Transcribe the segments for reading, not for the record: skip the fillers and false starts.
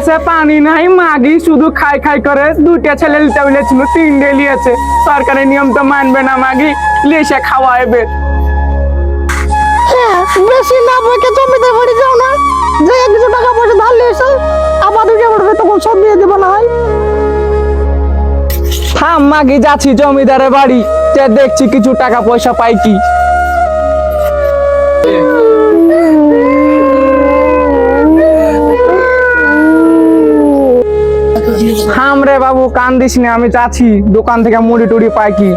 আকাশে পানি নাই, মাগি শুধু খাই খাই করে। দুইটা ছেলে নিতে বলেছিল, তিনটে নিয়েছে। সরকারের নিয়ম তো মানবে না, মাগি লিসে খাওয়াইবে। বেশি না বইকে জমিতে বাড়ি যাও না, যে কিছু টাকা পয়সা ধার নিয়েছে আবার দুটো পড়বে, তখন সব দিয়ে দেবো না হয়। হ্যাঁ মাগি, যাচ্ছি জমিদারের বাড়ি, দেখছি কিছু টাকা পয়সা পাই কি। হাম রে বাবু, কান্দিস না, আমি যাচ্ছি দোকান থেকে মুড়ি টুড়ি পাই কি।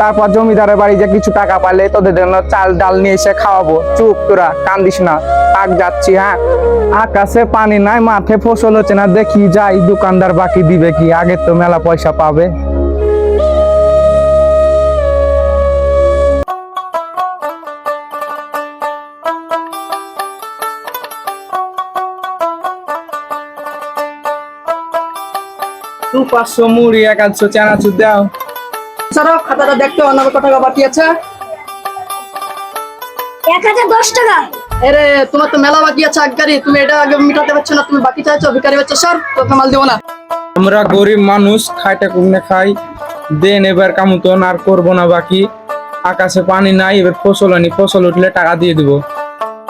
তারপর জমিদারের বাড়ি যে কিছু টাকা পালে তোদের জন্য চাল ডাল নিয়ে এসে খাওয়াবো। চুপ তোরা, কান্দিস না, থাক যাচ্ছি। হ্যাঁ, আকাশে পানি নাই, মাঠে ফসল হচ্ছে না, দেখি যাই দোকানদার বাকি দিবে কি। আগে তো মেলা পয়সা পাবে। দু 500 মুড়ি, 100 চানাচুর দাও। স্যার খাতাটা দেখতে অন্য কত টাকা বাকি আছে? 1010 টাকা। আরে তোমার তো মেলা বাকি আছে আগগারি, তুমি এটা আগে মিটাতে পারছো না, তুমি বাকি চাইছো, ভিখারি বাচ্চা। স্যার তোকে মাল দেবো না। আমরা গরিব মানুষ, খাইটা কুমনে খাই, দেন এবার কামতন আর করবো না বাকি। আকাশে পানি নাই, এবার ফসল আনি, ফসল উঠলে টাকা দিয়ে দিব।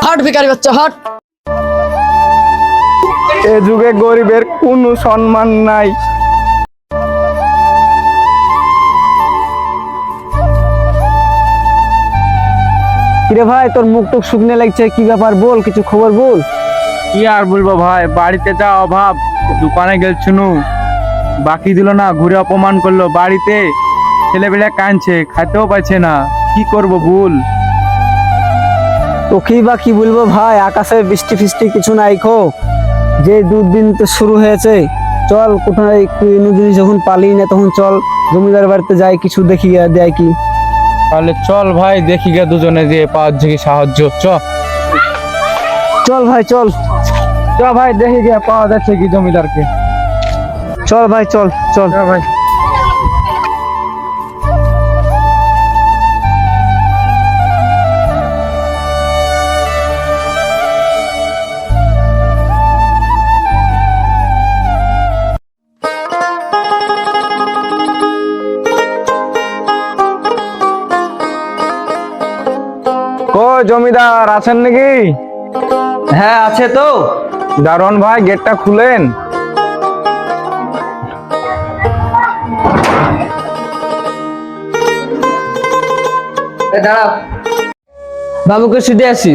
হট ভিখারি বাচ্চা হট। এ যুগে গরিবের কোনো সম্মান নাই। কিরে ভাই, তোর মুখ টুক শুকনে লাগছে, কি ব্যাপার বল, কিছু খবর বল। কি আর বলবো ভাই, বাড়িতে যা অভাব। দোকানে গেলছুনু, বাকি দিল না, ঘুরে অপমান করলো। বাড়িতে ছেলেবেলে কাঁদছে, খাইতেও পাচ্ছে না, কি করব বল। তোকেই বা কি বলবো ভাই, আকাশে বৃষ্টি ফিষ্টি কিছু নাই খো। যে দুদিন তো শুরু হয়েছে, চল কোথায় একটু জিনিস যখন পালিয়ে না, তখন চল জমিদার বাড়িতে যাই, কিছু দেখি দেয় কি। তাহলে চল ভাই, দেখি গে দুজনে দিয়ে পাওয়া কি সাহায্য। চল ভাই চল। চ ভাই, দেখি গে পাওয়া যাচ্ছে কি জমিদারকে। চল ভাই চল চল। ভাই ও জমিদার আছেন নাকি? হ্যাঁ আছে তো। দারোয়ান ভাই, গেটটা খুলেন। দাঁড়াও, বাবুকে শুধু আসি।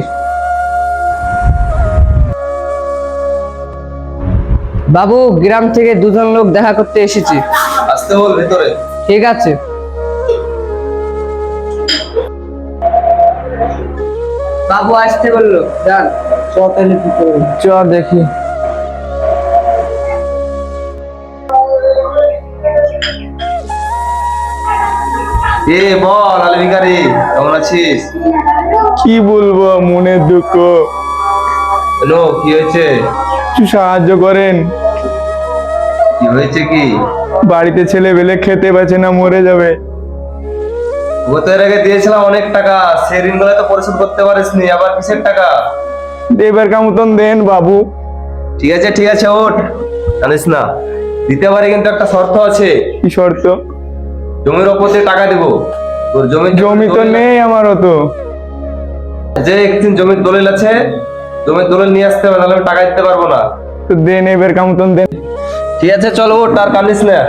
বাবু, গ্রাম থেকে দুজন লোক দেখা করতে এসেছি। আসতে বল ভেতরে। ঠিক আছে। বাবু আসতে বললো, যান। চ দেখি। এ বল আলী ভিখারি, কেমন আছিস? কি বলবো, মনের দুঃখ। হ্যালো, কি হয়েছে? একটু সাহায্য করেন। কি হয়েছে কি? বাড়িতে ছেলে বেলে খেতে পাচ্ছে না, মরে যাবে। গতের আগে দিয়েছিলাম অনেক টাকা, সেই ঋণগুলো তো পরিশোধ করতে পারিসনি, আবার কিসের টাকা? এবার কামতন দেন বাবু। ঠিক আছে ঠিক আছে, ওঠ, জানিস না দিতে পারি, কিন্তু একটা শর্ত আছে। কি শর্ত? জমির ওপর দিয়ে টাকা দিব। তোর জমি তো নেই আমারও তো। যে একদিন জমির দলিল আছে, জমির দলিল নিয়ে আসতে হবে, তাহলে আমি টাকা দিতে পারবো না। তো দেন, এবার কামতন দেন। ঠিক আছে চল, ওঠ, আর কান্দিস না,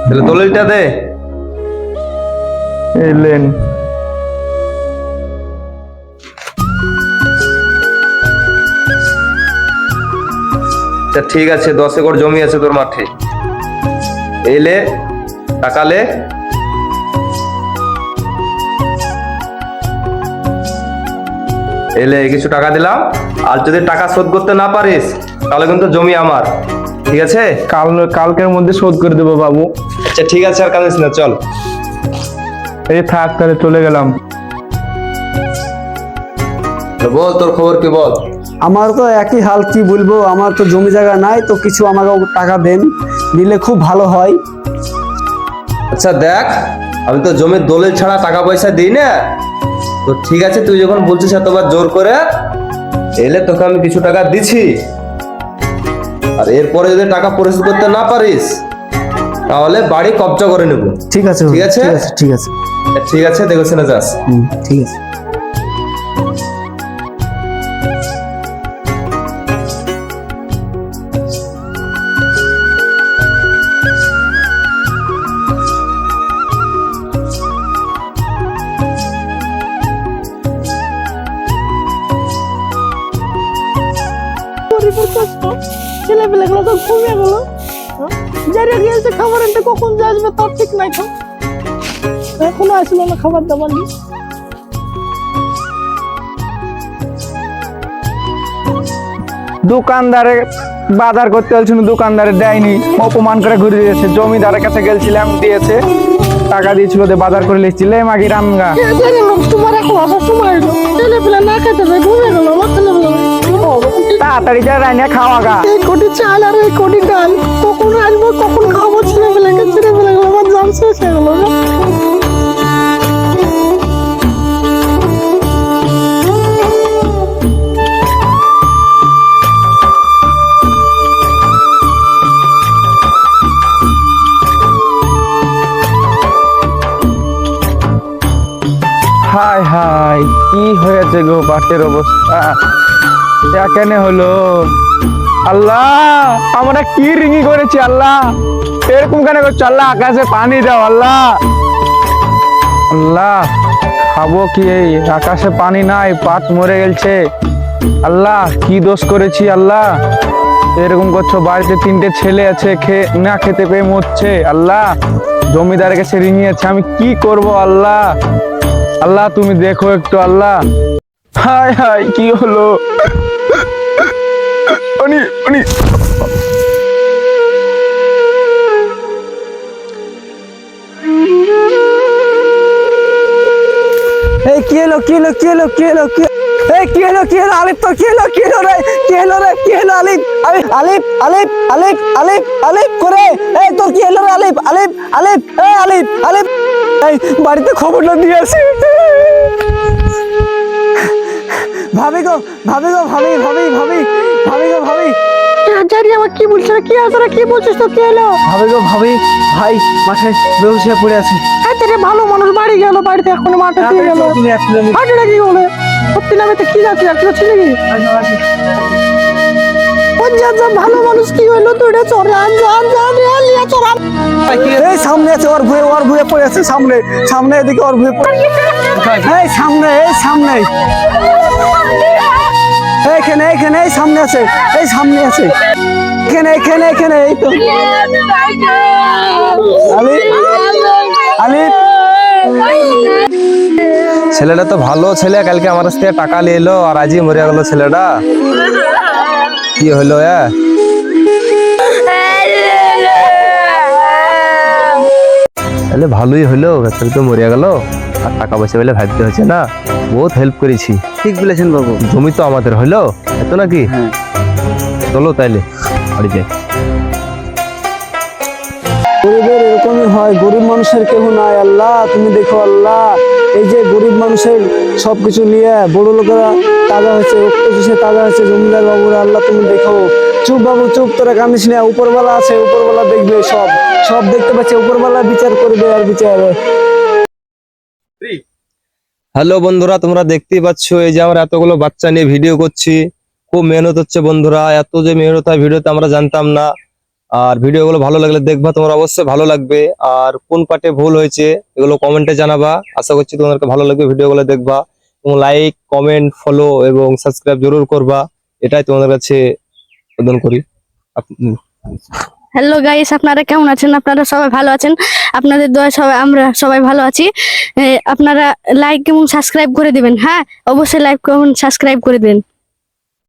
তাহলে দলিলটা দে। এলেন। ঠিক আছে, 10 একর জমি আছে তোর মাঠে। এলে টাকালে। এলে কিছু টাকা দিলাম, আর যদি টাকা শোধ করতে না পারিস তাহলে কিন্তু জমি আমার। ঠিক আছে? কালকের মধ্যে শোধ করে দেবো বাবু। আচ্ছা ঠিক আছে, আর কাঁদিস না, চল। এই থাক, তাহলে চলে গেলাম। বল তোর খবর কি, বল। আমার তো একই হাল, কি বলবো, আমার তো জমি জায়গা নাই, তো কিছু আমাকে টাকা দেন, দিলে খুব ভালো হয়। আচ্ছা দেখ, আমি তো জমির দলিল ছাড়া টাকা পয়সা দিই না। তো ঠিক আছে, তুই যখন বলছিস এতবার জোর করে, এলে তোকে আমি কিছু টাকা দিছি। আর এরপরে যদি টাকা পরিশোধ করতে না পারিস তাহলে বাড়ি কবজা করে নেব। ঠিক আছে ঠিক আছে? ঠিক আছে ঠিক আছে, দেখো শুনে যাস। ঠিক আছে। গরিবের কষ্ট, ছেলে পেলেগুলো তো ঘুমিয়ে গেল। যারা গিয়েছে খাবার আনতে, কখন যে আসবে তার ঠিক নাই তো। এখনো আসলো না খাবার দাবার নিয়ে। দোকানদারে বাজার করতে বলছিল, দোকানদারে দেয়নি, অপমান করে ঘুরে দিয়েছে। জমিদারের কাছে গেছিলাম, দিয়েছে, টাকা দিয়েছিল, দিয়ে বাজার করে লিখছিল মাগি রামগা। জানি লোক তোমার এখন আসার সময় হলো, ছেলে পেলে না খেতে পেয়ে ঘুমিয়ে গেল। আমার ছেলে পেলে তাড়াতাড়ি যা রান্না খাওয়া গা। এই কোটি চাল আর এই কোটি ডাল কখন আসবো, কখন খাবো? ছেলে পেলেকে আমার জান শেষ হয়ে গেল। হাই হাই, কি হয়েছে গো বাটের অবস্থা? কেন হলো? আল্লাহ, আমরা কি রিঙি করেছি আল্লাহ, এরকম কেন করছো আল্লাহ? আকাশে পানি দাও আল্লাহ। আল্লাহ, খাবো কি? এই আকাশে পানি নাই, পাট মরে গেছে। আল্লাহ, কি দোষ করেছি আল্লাহ, এরকম করছো? বাড়িতে 3টে ছেলে আছে, না খেতে পেয়ে মরছে। আল্লাহ, জমিদারের কাছে রিঙিয়েছে, আমি কি করব আল্লাহ? আল্লাহ, তুমি দেখো একটু আল্লাহ। হাই হাই, কি হলো? উনি উনি এই কি হলো কি হলো কি হলো কি হলো কি এই কি হলো কি হলো আলিফ, তো কি হলো কি হলো রে? কি হলো রে? কি হলো আলিফ? আলিফ আলিফ আলিফ আলিফ আলিফ করে এই তোর কি হলো রে? আলিফ আলিফ আলিফ এই আলিফ আলিফ, এই বাড়িতে খবরটা দিয়ে আসি। ভাবি গো ভাবি গো ভাবি ভাবি ভাবি ভাবি গো ভাবি। জানি আমার কি বলছে, কি আছে রে, কি বলছিস তো? কি হলো? ভাবি গো ভাবি, ভাই মাঠে বেহুশ হয়ে পড়ে আছে। রে ভালো মানুষ বাড়ি গেল, বাড়িতে এখন মাঠে দিয়ে গেল। তুমি আসলে হাঁটে কি বলে সত্যি নামে তো কি যাচ্ছে, আর ছিল কি? ভালো মানুষ কি হইলো? তুই চলে এই সামনে আছে, ওর ভুয়ে পড়ে আছে। সামনে সামনে এদিকে ওর ভুয়ে পড়ে। এই সামনে, এই সামনে, এখানে এখানে এই সামনে আছে, এই সামনে আছে, এখানে এখানে এখানে। এই তো আলিফ আলিফ। ছেলেটা তো ভালো ছেলে, কালকে আমার কাছ থেকে টাকা নিয়ে এলো আর আজই মরে গেল ছেলেটা। কি হলো? তাহলে ভালোই হলো, ছেলে তো মরে গেল আর টাকা পয়সা বলে ভাবতে হচ্ছে না। বহুত হেল্প করেছি। ঠিক বলেছেন বাবু। জমি তো আমাদের হইলো, এত নাকি? চলো তাইলে বাড়ি যাই। গরিবের এরকমই হয়, গরিব মানুষের কেউ নাই। আল্লাহ তুমি দেখো আল্লাহ, এই যে গরিব মানুষের সবকিছু নিয়ে বড় লোকেরা তাজা হয়েছে, রক্ত তাজা হয়েছে, জমিদার বাবুরা। আল্লাহ তুমি দেখো। চুপ বাবু চুপ, তোরা কান্দিস না। উপরওয়ালা আছে, উপরওয়ালা দেখবে, সব সব দেখতে পাচ্ছে। উপরওয়ালা বিচার করবে আর বিচার। হ্যালো বন্ধুরা, তোমরা দেখতেই পাচ্ছ এই যে আমরা এতগুলো বাচ্চা নিয়ে ভিডিও করছি। খুব মেহনত হচ্ছে বন্ধুরা, এত যে মেহনত হয় ভিডিওতে আমরা জানতাম না। আর ভিডিওগুলো ভালো লাগলে দেখবা, তোমরা অবশ্যই ভালো লাগবে। আর কোন পার্টে ভুল হয়েছে এগুলো কমেন্টে জানাবা। আশা করছি তোমাদেরকে ভালো লাগবে, ভিডিওগুলো দেখবা এবং লাইক কমেন্ট ফলো এবং সাবস্ক্রাইব জরুর করবা, এটাই তোমাদের কাছে আবেদন করি। হ্যালো গাইস, আপনারা কেমন আছেন? আপনারা সবাই ভালো আছেন? আপনাদের দোয়া আমরা সবাই ভালো আছি। আপনারা লাইক এবং সাবস্ক্রাইব করে দিবেন। হ্যাঁ, অবশ্যই লাইক এবং সাবস্ক্রাইব করে দিবেন।